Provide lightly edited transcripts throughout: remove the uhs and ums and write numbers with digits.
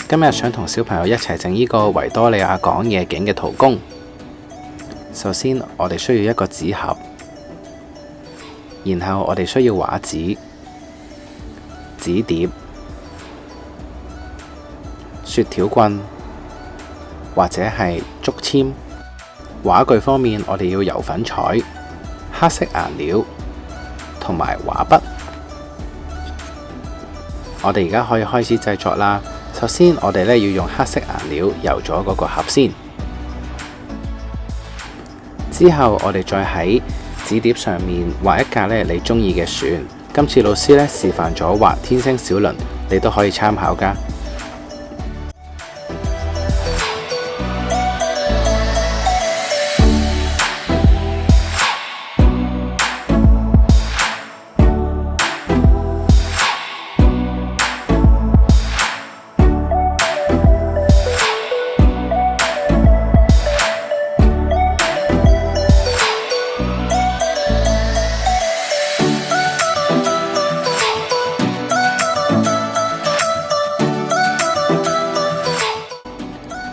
今日想同小朋友一齊整呢個維多利亞港夜景嘅圖工。首先，我哋需要一個紙盒，然後我哋需要畫紙、紙碟、雪條棍或者係竹籤。畫具方面，我哋要油粉彩、黑色顏料同埋畫筆。我哋而家可以開始製作啦。首先，我哋要用黑色顏料油咗嗰個盒先。之後，我哋再喺紙碟上面畫一架你中意嘅船。今次老師示範咗畫天星小輪，你都可以參考㗎。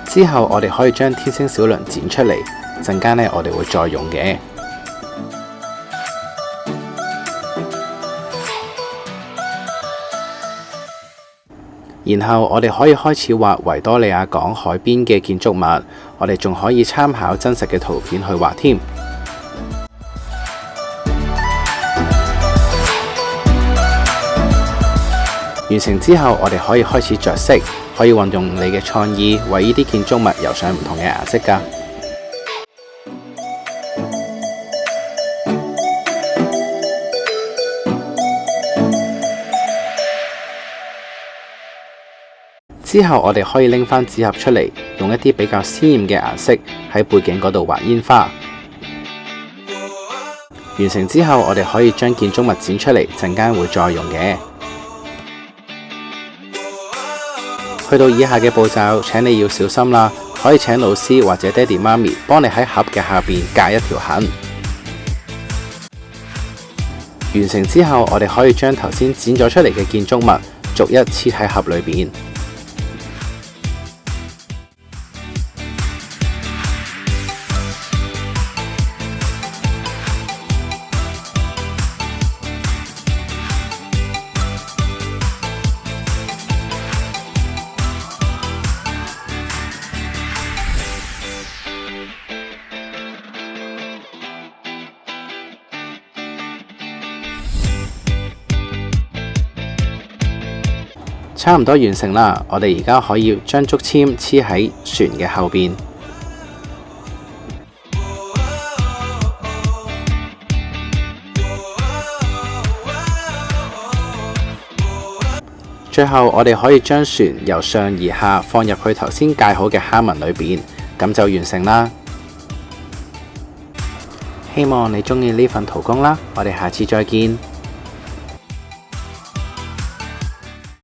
之後，我哋可以將天星小輪剪出嚟，陣間我哋會再用嘅。然後，我哋可以開始畫維多利亞港海邊嘅建築物，我哋仲可以參考真實嘅圖片去畫添。完成之後，我哋可以開始着色，可以運用你嘅創意，為呢啲建築物油上唔同嘅顏色㗎。之後，我哋可以拎返紙盒出嚟，用一啲比較鮮豔嘅顏色喺背景嗰度畫煙花。完成之後，我哋可以將建築物剪出嚟，陣間會再用嘅。去到以下嘅步驟，請你要小心啦，可以請老師或者爹哋媽咪幫你喺盒嘅下邊界一條痕。完成之後，我哋可以將頭先剪咗出嚟嘅建築物逐一黐喺盒裏邊。差唔多完成啦，我哋而家可以將竹籤黐喺船嘅後邊。最後，我哋可以將船由上而下放入去頭先界好嘅坑紋裏邊，咁就完成啦。希望你鍾意呢份圖工啦，我哋下次再見。